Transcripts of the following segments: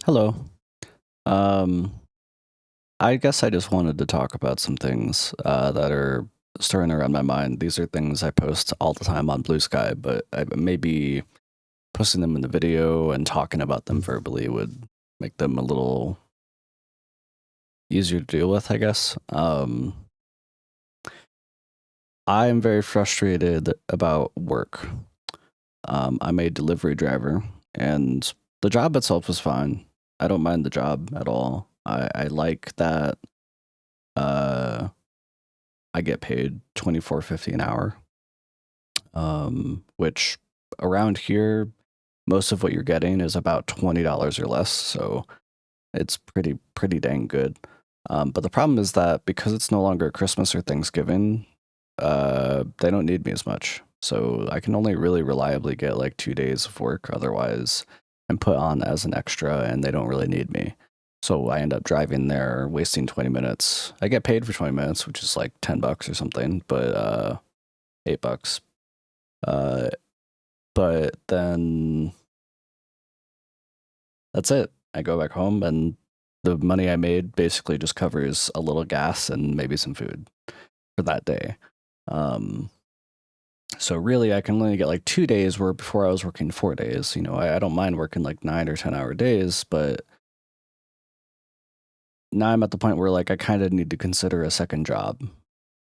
Hello. Um, I guess I just wanted to talk about some things that are starting around my mind. These are things I post all the time on Blue Sky, but maybe posting them in the video and talking about them verbally would make them a little easier to deal with, I guess. I am very frustrated about work. I'm a delivery driver, and the job itself is fine. I don't mind the job at all. I like that uh, I get paid 24.50 an hour, which around here, most of what you're getting is about $20 or less. So it's pretty dang good. But the problem is that because it's no longer Christmas or Thanksgiving, they don't need me as much. So I can only really reliably get like 2 days of work. Otherwise, I'm put on as an extra, and they don't really need me. So I end up driving there, wasting 20 minutes. I get paid for 20 minutes, which is like $10 or something, but $8. Uh, but then that's it. I go back home, and the money I made basically just covers a little gas and maybe some food for that day. Um, so really, I can only get like 2 days where before I was working 4 days. I don't mind working like 9 or 10 hour days, but now I'm at the point where like I kind of need to consider a second job,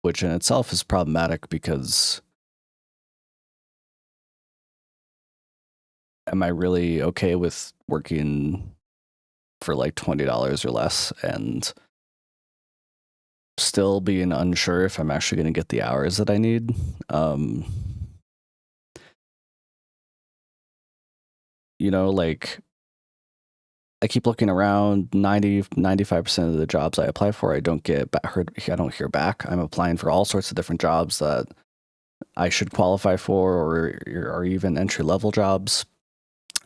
which in itself is problematic because am I really okay with working for like $20 or less and still being unsure if I'm actually going to get the hours that I need? Um, like I keep looking around 95% of the jobs I apply for, I don't get heard. I don't hear back. I'm applying for all sorts of different jobs that I should qualify for or even entry level jobs.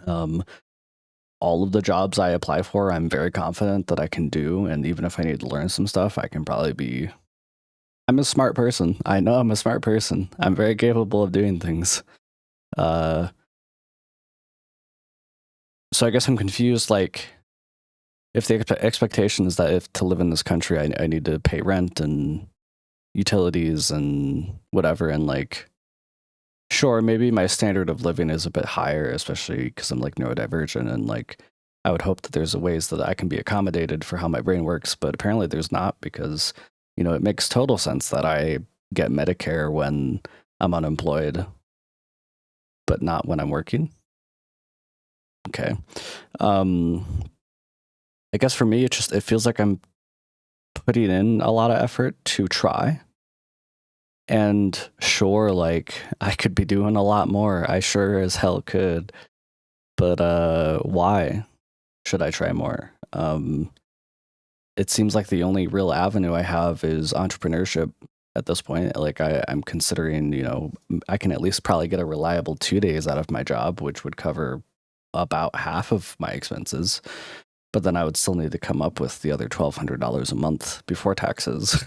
Um, all of the jobs I apply for, I'm very confident that I can do. And even if I need to learn some stuff, I can probably be. I'm a smart person. I know I'm a smart person. I'm very capable of doing things. Uh, so I guess I'm confused. Like, if the expectation is that if to live in this country, I need to pay rent and utilities and whatever, and like, sure, maybe my standard of living is a bit higher, especially because I'm like neurodivergent, and like, I would hope that there's ways that I can be accommodated for how my brain works, but apparently there's not because, it makes total sense that I get Medicare when I'm unemployed, but not when I'm working. Okay. Um, I guess for me, it feels like I'm putting in a lot of effort to try. And sure, like I could be doing a lot more. I sure as hell could. But why should I try more? It seems like the only real avenue I have is entrepreneurship at this point. Like I'm considering, I can at least probably get a reliable 2 days out of my job, which would cover about half of my expenses. But then I would still need to come up with the other $1,200 a month before taxes.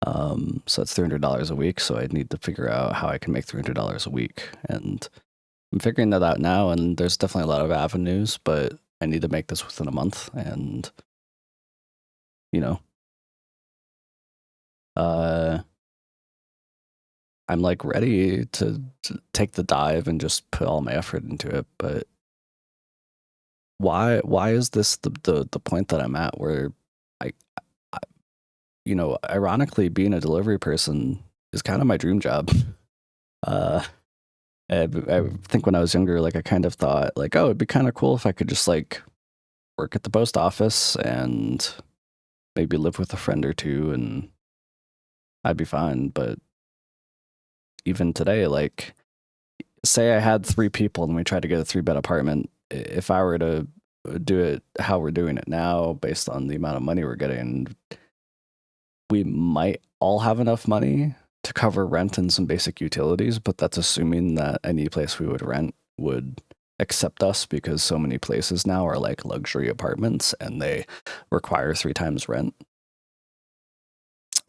So that's $300 a week. So I'd need to figure out how I can make $300 a week. And I'm figuring that out now. And there's definitely a lot of avenues, but I need to make this within a month. And, you know, uh, I'm like ready to take the dive and just put all my effort into it. But why is this the point that I'm at where I, I ironically being a delivery person is kind of my dream job. Uh, I think when I was younger, like I kind of thought like, oh, it'd be kind of cool if I could just like work at the post office and maybe live with a friend or two and I'd be fine. But even today, like say I had 3 people and we tried to get a 3-bed apartment, if I were to do it how we're doing it now, based on the amount of money we're getting, we might all have enough money to cover rent and some basic utilities, but that's assuming that any place we would rent would accept us because so many places now are like luxury apartments and they require 3 times rent,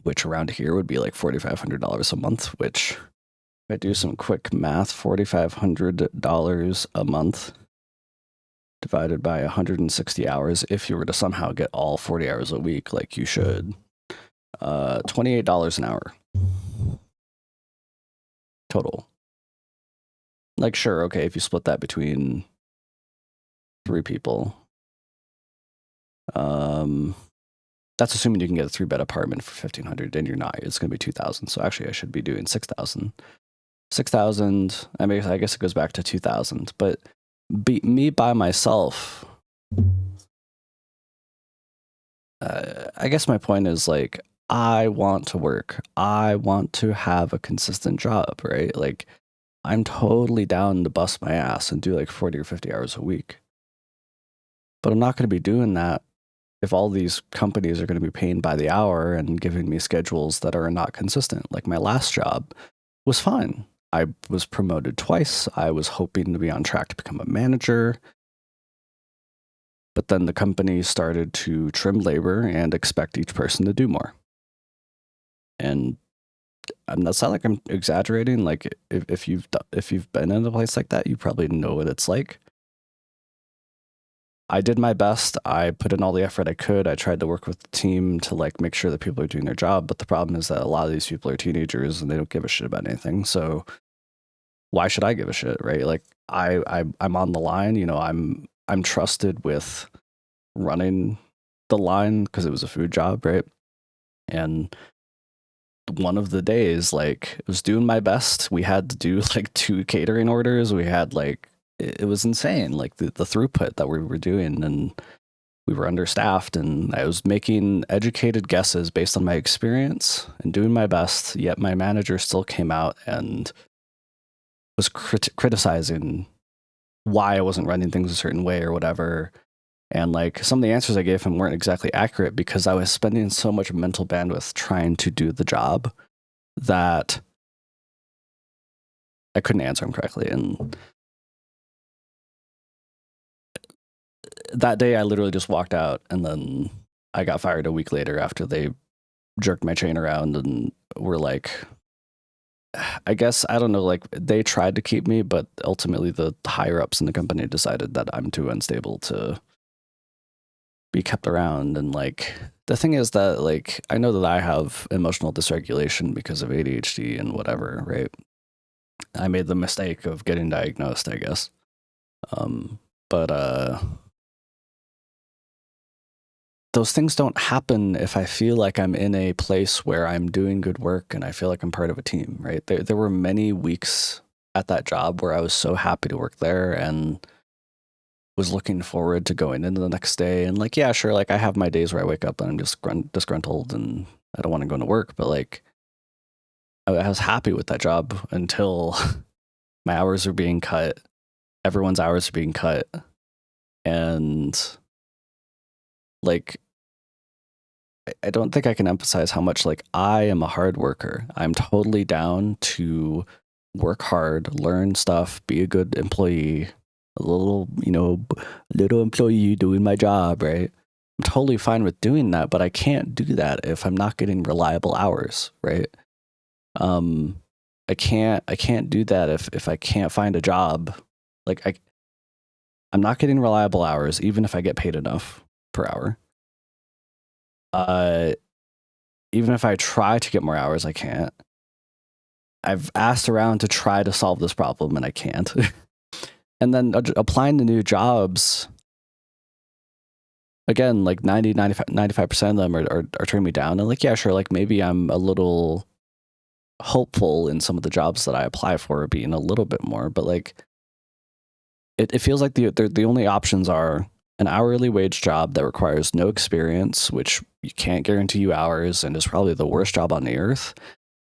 which around here would be like $4,500 a month, which if I do some quick math, $4,500 a month divided by 160 hours. If you were to somehow get all 40 hours a week, like you should, $28 an hour total. Like, sure, okay, if you split that between 3 people, that's assuming you can get a 3-bed apartment for $1,500, and you're not. It's going to be $2,000. So actually, I should be doing $6,000. $6,000. I mean, I guess it goes back to $2,000. But me by myself. I guess my point is, like, I want to work. I want to have a consistent job, right? Like, I'm totally down to bust my ass and do like 40 or 50 hours a week. But I'm not going to be doing that if all these companies are going to be paying by the hour and giving me schedules that are not consistent. Like, my last job was fine. I was promoted twice. I was hoping to be on track to become a manager. But then the company started to trim labor and expect each person to do more. And that's not like I'm exaggerating. Like, if you've been in a place like that, you probably know what it's like. I did my best. I put in all the effort I could. I tried to work with the team to like make sure that people are doing their job. But the problem is that a lot of these people are teenagers and they don't give a shit about anything. So why should I give a shit, right? Like, I'm on the line. You know, I'm trusted with running the line because it was a food job, right? And one of the days, like, I was doing my best. We had to do like 2 catering orders. We had like, it was insane, like the throughput that we were doing, and we were understaffed, and I was making educated guesses based on my experience and doing my best, yet my manager still came out and was criticizing why I wasn't running things a certain way or whatever. And like, some of the answers I gave him weren't exactly accurate because I was spending so much mental bandwidth trying to do the job that I couldn't answer him correctly. And that day I literally just walked out, and then I got fired a week later after they jerked my chain around and were like, I guess, I don't know, like, they tried to keep me, but ultimately the higher ups in the company decided that I'm too unstable to be kept around. And like, the thing is that, like, I know that I have emotional dysregulation because of ADHD and whatever, right? I made the mistake of getting diagnosed, I guess. But those things don't happen if I feel like I'm in a place where I'm doing good work and I feel like I'm part of a team, right? There were many weeks at that job where I was so happy to work there and was looking forward to going into the next day. And like, yeah, sure, like, I have my days where I wake up and I'm just disgruntled and I don't want to go into work, but like, I was happy with that job until my hours are being cut. Everyone's hours are being cut. And like, I don't think I can emphasize how much, like, I am a hard worker. I'm totally down to work hard, learn stuff, be a good employee, a little, you know, little employee doing my job, right? I'm totally fine with doing that, but I can't do that if I'm not getting reliable hours, right? I can't do that if I can't find a job. Like, I'm not getting reliable hours, even if I get paid enough per hour. Even if I try to get more hours, I can't. I've asked around to try to solve this problem and I can't. And then applying to new jobs, again, like 95% of them are turning me down. And like, yeah, sure, like, maybe I'm a little hopeful in some of the jobs that I apply for being a little bit more, but like, it feels like the only options are an hourly wage job that requires no experience, which you can't guarantee you hours and is probably the worst job on the earth,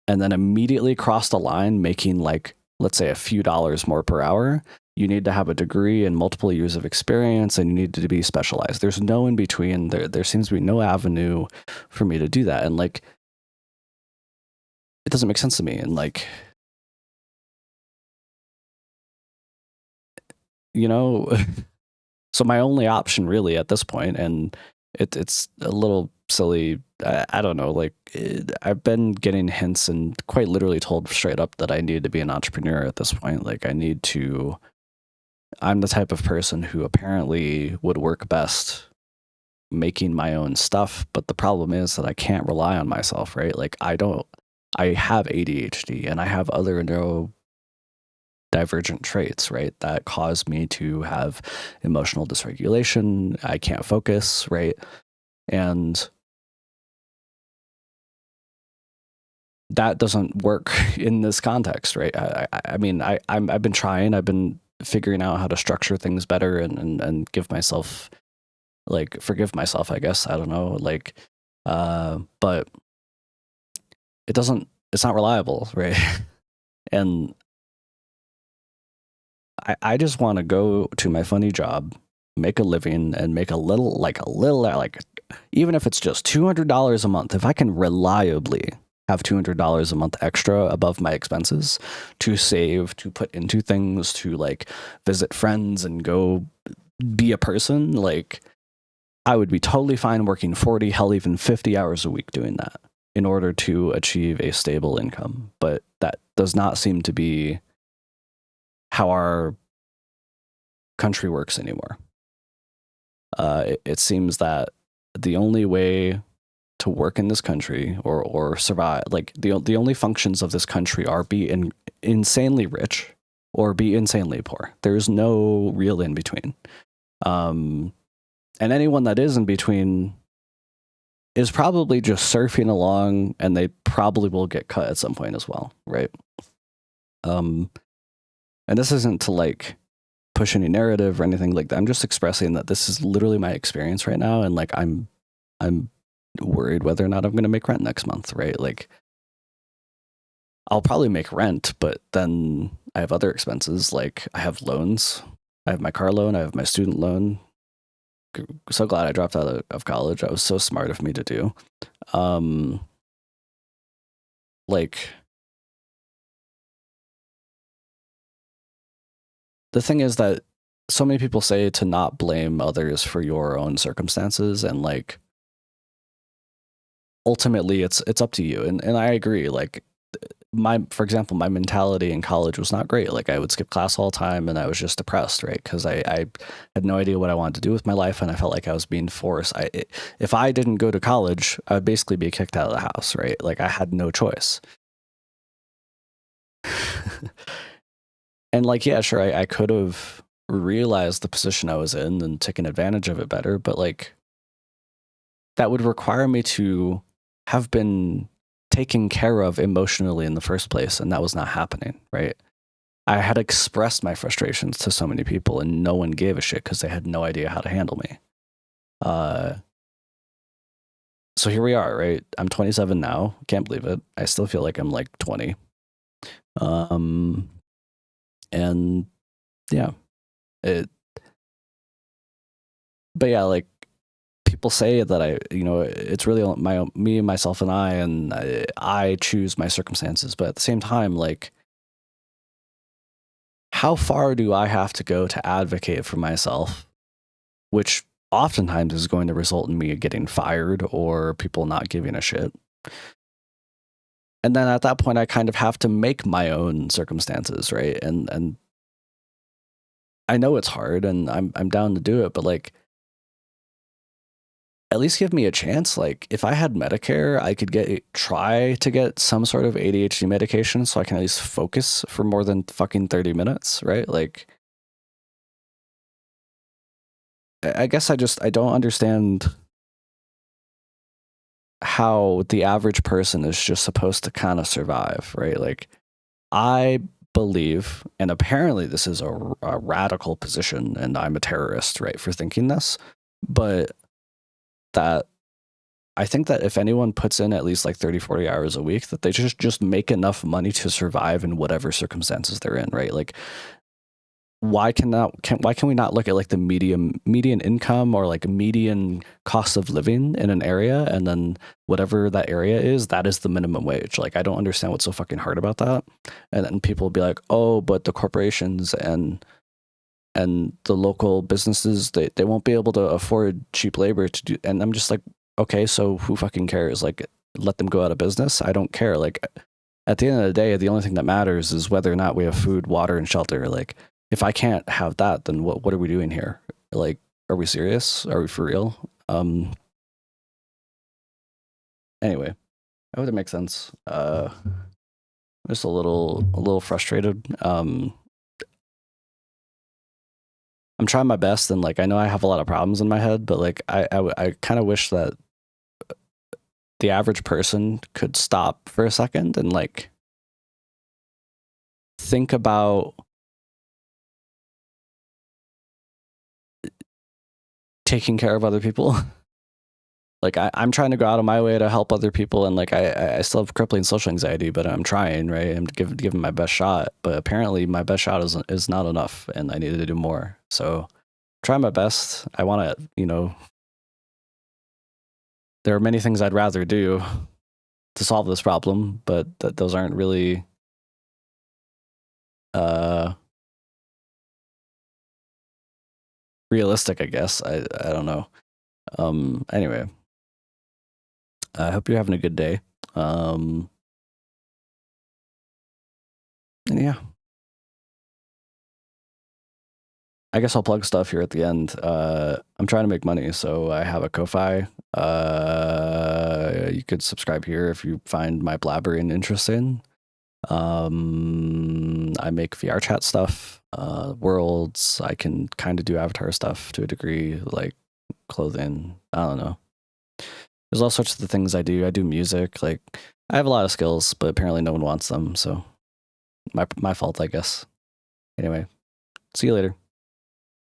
and then immediately cross the line making, like, let's say a few dollars more per hour. You need to have a degree and multiple years of experience, and you need to be specialized. There's no in between. There seems to be no avenue for me to do that. And like, it doesn't make sense to me. And like, you know, so my only option really at this point, and it's a little silly, I don't know, like, I've been getting hints and quite literally told straight up that I need to be an entrepreneur at this point. Like, I need to I'm the type of person who apparently would work best making my own stuff, but the problem is that I can't rely on myself, right? Like I have ADHD and I have other neurodivergent traits, right? That cause me to have emotional dysregulation. I can't focus, right? And that doesn't work in this context, right? I mean, I've been trying, I've been figuring out how to structure things better and give myself, like, forgive myself, I guess. I don't know, like, but it's not reliable, right? And I just want to go to my funny job, make a living, and make a little, like, even if it's just $200 a month, if I can reliably have $200 a month extra above my expenses to save, to put into things, to like visit friends and go be a person, like, I would be totally fine working 40, hell, even 50 hours a week doing that in order to achieve a stable income. But that does not seem to be how our country works anymore. It seems that the only way to work in this country or survive, like the only functions of this country are be insanely rich or be insanely poor. There's no real in between. And anyone that is in between is probably just surfing along, and they probably will get cut at some point as well, right? And this isn't to like push any narrative or anything like that. I'm just expressing that this is literally my experience right now, and like I'm worried whether or not I'm going to make rent next month, right? Like I'll probably make rent, but then I have other expenses, like I have loans. I have my car loan, I have my student loan. So glad I dropped out of college. That was so smart of me to do. Like the thing is that so many people say to not blame others for your own circumstances, and like ultimately it's up to you. And I agree. Like for example, my mentality in college was not great. Like I would skip class all the time and I was just depressed, right? Because I had no idea what I wanted to do with my life, and I felt like I was being forced. If I didn't go to college, I would basically be kicked out of the house, right? Like I had no choice. And like, yeah, sure, I could have realized the position I was in and taken advantage of it better, but like that would require me to have been taken care of emotionally in the first place, and that was not happening, right? I had expressed my frustrations to so many people, and no one gave a shit because they had no idea how to handle me. So here we are, right? I'm 27 now. Can't believe it. I still feel like I'm like 20. And yeah, but yeah, like people say that it's really me, myself, and I choose my circumstances. But at the same time, like, how far do I have to go to advocate for myself, which oftentimes is going to result in me getting fired or people not giving a shit? And then at that point, I kind of have to make my own circumstances, right? And I know it's hard, and I'm down to do it, but like, at least give me a chance. Like if I had Medicare, I could try to get some sort of ADHD medication so I can at least focus for more than fucking 30 minutes, right? Like I guess I don't understand how the average person is just supposed to kind of survive, right? Like I believe, and apparently this is a radical position, and I'm a terrorist, right, for thinking this, but that I think that if anyone puts in at least like 30, 40 hours a week, that they just make enough money to survive in whatever circumstances they're in, right? Like why can we not look at like the median income or like median cost of living in an area, and then whatever that area is, that is the minimum wage? Like I don't understand what's so fucking hard about that. And then people will be like, oh, but the corporations and the local businesses, they won't be able to afford cheap labor to do. And I'm just like, okay, so who fucking cares? Like let them go out of business. I don't care. Like at the end of the day, the only thing that matters is whether or not we have food, water, and shelter. Like if I can't have that, then what are we doing here? Like, are we serious? Are we for real? Anyway, I hope that makes sense. Just a little frustrated. I'm trying my best, and like I know I have a lot of problems in my head, but like I kind of wish that the average person could stop for a second and like think about taking care of other people. Like I'm trying to go out of my way to help other people, and like I still have crippling social anxiety, but I'm trying, right? I'm giving my best shot, but apparently my best shot is not enough, and I needed to do more. So try my best. I want to, there are many things I'd rather do to solve this problem, but those aren't really realistic, I guess. I don't know. Anyway, I hope you're having a good day. And yeah, I guess I'll plug stuff here at the end. I'm trying to make money, so I have a Ko-Fi. You could subscribe here if you find my blabbering interesting. I make VR chat stuff, worlds. I can kind of do avatar stuff to a degree, like clothing. I don't know. There's all sorts of the things I do. I do music. Like I have a lot of skills, but apparently no one wants them. So my fault, I guess. Anyway, see you later.